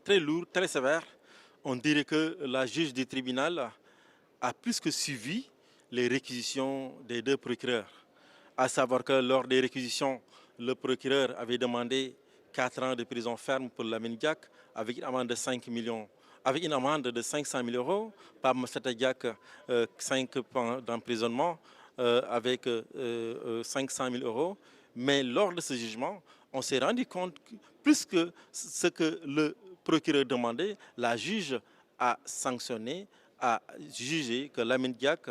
très lourd, très sévère. On dirait que la juge du tribunal a plus que suivi les réquisitions des deux procureurs. À savoir que lors des réquisitions, le procureur avait demandé 4 ans de prison ferme pour Lamine Diack avec une amende de 5 millions, avec une amende de 500 000 euros, Pape Massata Diack 5 ans d'emprisonnement avec 500 000 euros. Mais lors de ce jugement, on s'est rendu compte que plus que ce que le procureur demandait, la juge a sanctionné, a jugé que Lamine Diack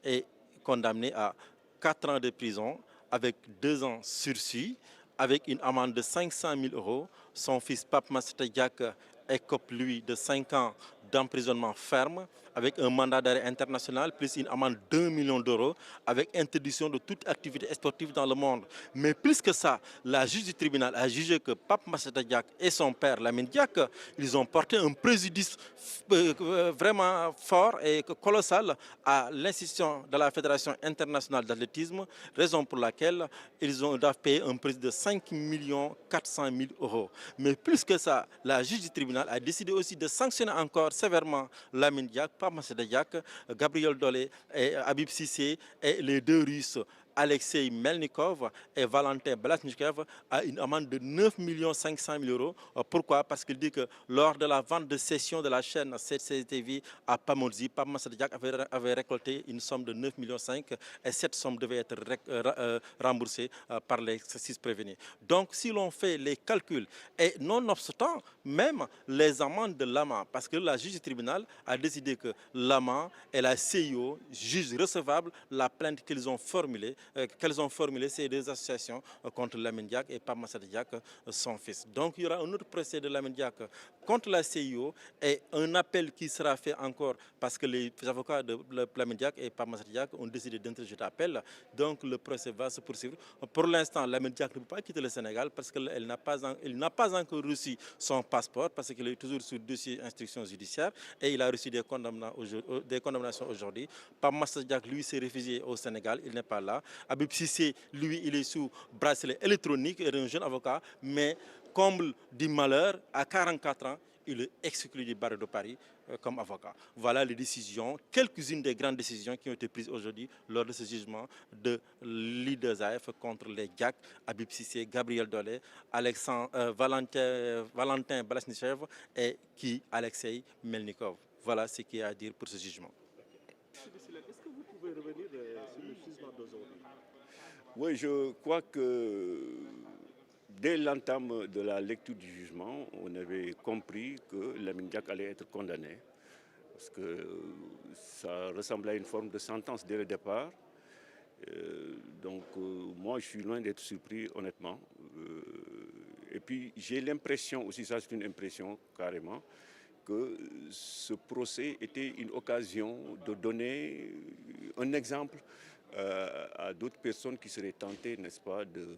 est condamné à 4 ans de prison avec 2 ans sursis, avec une amende de 500 000 euros. Son fils Pape Massata Diack écope, lui, de 5 ans d'emprisonnement ferme, avec un mandat d'arrêt international, plus une amende d'1 million d'euros, avec interdiction de toute activité sportive dans le monde. Mais plus que ça, la juge du tribunal a jugé que Pape Massata Diack et son père, Lamine Diack, ils ont porté un préjudice vraiment fort et colossal à l'institution de la Fédération internationale d'athlétisme, raison pour laquelle doivent payer un préjudice de 5 400 000 euros. Mais plus que ça, la juge du tribunal a décidé aussi de sanctionner encore sévèrement Lamine Diack, Pape Massata Diack, Gabriel Dolé et Habib Cissé et les deux Russes Alexei Melnikov et Valentin Balashnikov à une amende de 9 500 000 euros. Pourquoi? Parce qu'il dit que lors de la vente de cession de la chaîne CCTV à Pamodzi, Pape Massata Diack avait récolté une somme de 9 500 000 et cette somme devait être remboursée par les 6 prévenus. Donc si l'on fait les calculs, et nonobstant même les amendes de l'AMA, parce que la juge du tribunal a décidé que l'AMA et la CIO jugent recevable la plainte qu'ils ont formulée, ces deux associations contre Lamine Diack et Pape Massata Diack, son fils. Donc il y aura un autre procès de Lamine Diack contre la CIO et un appel qui sera fait encore parce que les avocats de Lamine Diack et Pape Massata Diack ont décidé d'interjeter appel. Donc le procès va se poursuivre. Pour l'instant, Lamine Diack ne peut pas quitter le Sénégal parce qu'il n'a pas encore reçu son passeport parce qu'il est toujours sur dossier instruction judiciaire et il a reçu des condamnations aujourd'hui. Pape Massata Diack, lui, s'est réfugié au Sénégal, il n'est pas là. Habib Cissé, lui, il est sous bracelet électronique, il est un jeune avocat, mais comble du malheur, à 44 ans, il est exclu du barreau de Paris comme avocat. Voilà les décisions, quelques-unes des grandes décisions qui ont été prises aujourd'hui lors de ce jugement de l'I2AF contre les Diack, Habib Cissé, Gabriel Dolé, Valentin Balashnikov et Alexei Melnikov. Voilà ce qu'il y a à dire pour ce jugement. Est-ce que vous pouvez revenir sur le jugement d'aujourd'hui? Oui, je crois que dès l'entame de la lecture du jugement, on avait compris que Lamine Diack allait être condamné. Parce que ça ressemblait à une forme de sentence dès le départ. Moi, je suis loin d'être surpris, honnêtement. Et puis, j'ai l'impression aussi, ça c'est une impression carrément, que ce procès était une occasion de donner un exemple à d'autres personnes qui seraient tentées, n'est-ce pas, de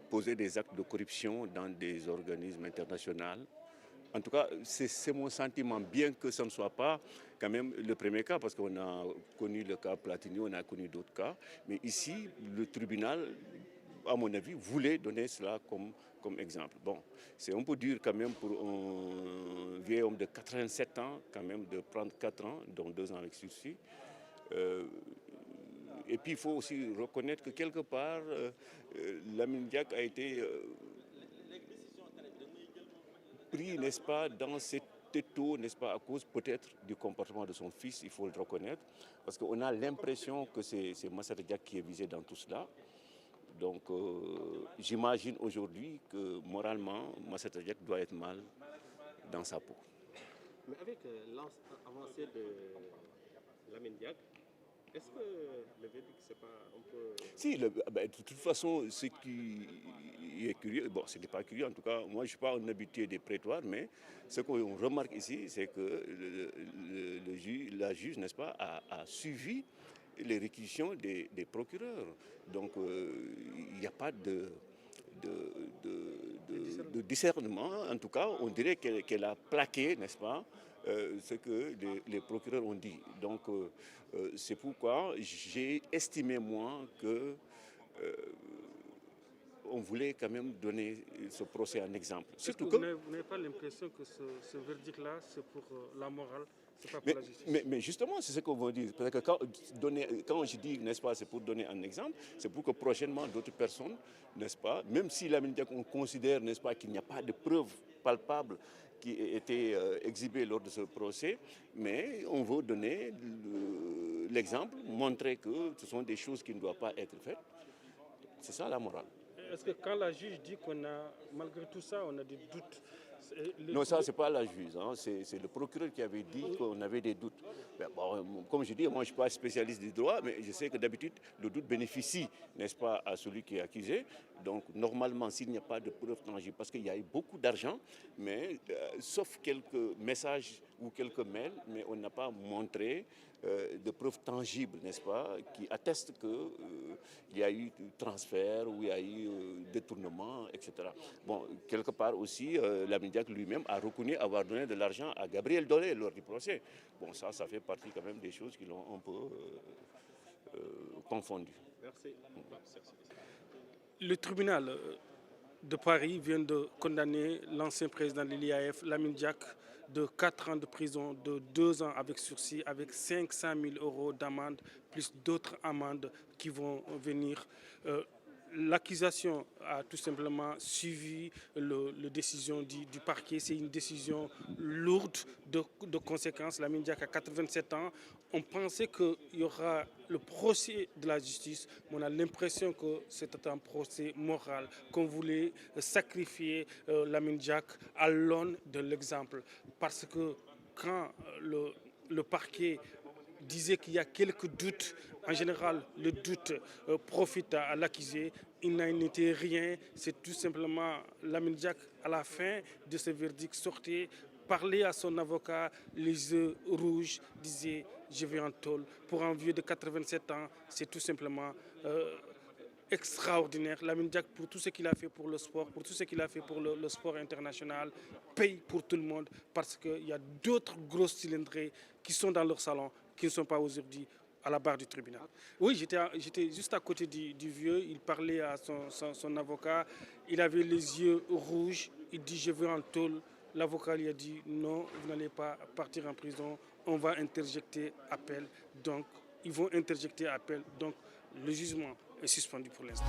poser des actes de corruption dans des organismes internationaux. En tout cas, c'est mon sentiment, bien que ce ne soit pas quand même le premier cas, parce qu'on a connu le cas Platini, on a connu d'autres cas. Mais ici, le tribunal, à mon avis, voulait donner cela comme exemple. Bon, c'est un peu dur quand même pour un vieil homme de 87 ans, quand même, de prendre 4 ans, dont 2 ans avec sursis. Et puis, il faut aussi reconnaître que quelque part, Lamine Diack a été pris, n'est-ce pas, dans cet étau, n'est-ce pas, à cause peut-être du comportement de son fils, il faut le reconnaître, parce qu'on a l'impression que c'est Massata Diack qui est visé dans tout cela. Donc, j'imagine aujourd'hui que moralement, Massata Diack doit être mal dans sa peau. Mais avec l'avancée de Lamine Diack, est-ce que le verdict, c'est pas un peu... Si, de toute façon, ce qui est curieux, bon, ce n'est pas curieux, en tout cas, moi je ne suis pas un habitué des prétoires, mais ce qu'on remarque ici, c'est que la juge, n'est-ce pas, a suivi les réquisitions des procureurs. Donc, il n'y a pas de discernement. En tout cas, on dirait qu'elle a plaqué, n'est-ce pas, ce que les procureurs ont dit. Donc, c'est pourquoi j'ai estimé, moi, que on voulait quand même donner ce procès en exemple. Surtout que vous n'avez pas l'impression que ce verdict-là, c'est pour la morale, c'est pas pour la justice? Mais justement, c'est ce qu'on veut dire. Parce que quand je dis, n'est-ce pas, c'est pour donner un exemple, c'est pour que prochainement d'autres personnes, n'est-ce pas, même si Lamine Diack, on considère, n'est-ce pas, qu'il n'y a pas de preuves palpables qui aient été exhibées lors de ce procès, mais on veut donner l'exemple, montrer que ce sont des choses qui ne doivent pas être faites. C'est ça la morale. Est-ce que quand la juge dit qu'on a, malgré tout ça, on a des doutes? Non, ça, ce n'est pas la juge. Hein. C'est le procureur qui avait dit qu'on avait des doutes. Ben, bon, comme je dis, moi, je ne suis pas spécialiste du droit, mais je sais que d'habitude, le doute bénéficie, n'est-ce pas, à celui qui est accusé. Donc, normalement, s'il n'y a pas de preuves tangibles, parce qu'il y a eu beaucoup d'argent, mais sauf quelques messages ou quelques mails, mais on n'a pas montré de preuves tangibles, n'est-ce pas, qui attestent qu'il y a eu transfert ou il y a eu détournement, etc. Bon, quelque part aussi, Lamine Diack lui-même a reconnu avoir donné de l'argent à Gabriel Dolé lors du procès. Bon, ça fait partie quand même des choses qui l'ont un peu confondu. Merci. Le tribunal de Paris vient de condamner l'ancien président de l'IAF, Lamine Diack, de 4 ans de prison, de 2 ans avec sursis, avec 500 000 € d'amende, plus d'autres amendes qui vont venir. L'accusation a tout simplement suivi la décision du parquet. C'est une décision lourde de conséquences. Lamine Diack a 87 ans. On pensait qu'il y aura le procès de la justice, mais on a l'impression que c'était un procès moral, qu'on voulait sacrifier Lamine Diack à l'aune de l'exemple. Parce que quand le parquet disait qu'il y a quelques doutes, en général, le doute profite à l'accusé. Il n'en était rien. C'est tout simplement Lamine Diack, à la fin de ce verdict, sortait, parlait à son avocat, les yeux rouges, disait « je vais en tôle ». Pour un vieux de 87 ans, c'est tout simplement extraordinaire. Lamine Diack, pour tout ce qu'il a fait pour le sport, pour tout ce qu'il a fait pour le sport international, paye pour tout le monde parce qu'il y a d'autres grosses cylindrées qui sont dans leur salon, qui ne sont pas aujourd'hui à la barre du tribunal. Oui, j'étais juste à côté du vieux, il parlait à son avocat, il avait les yeux rouges, il dit « je vais en tôle ». L'avocat lui a dit « non, vous n'allez pas partir en prison, on va interjecter appel ». Donc, ils vont interjecter appel. Donc, le jugement est suspendu pour l'instant.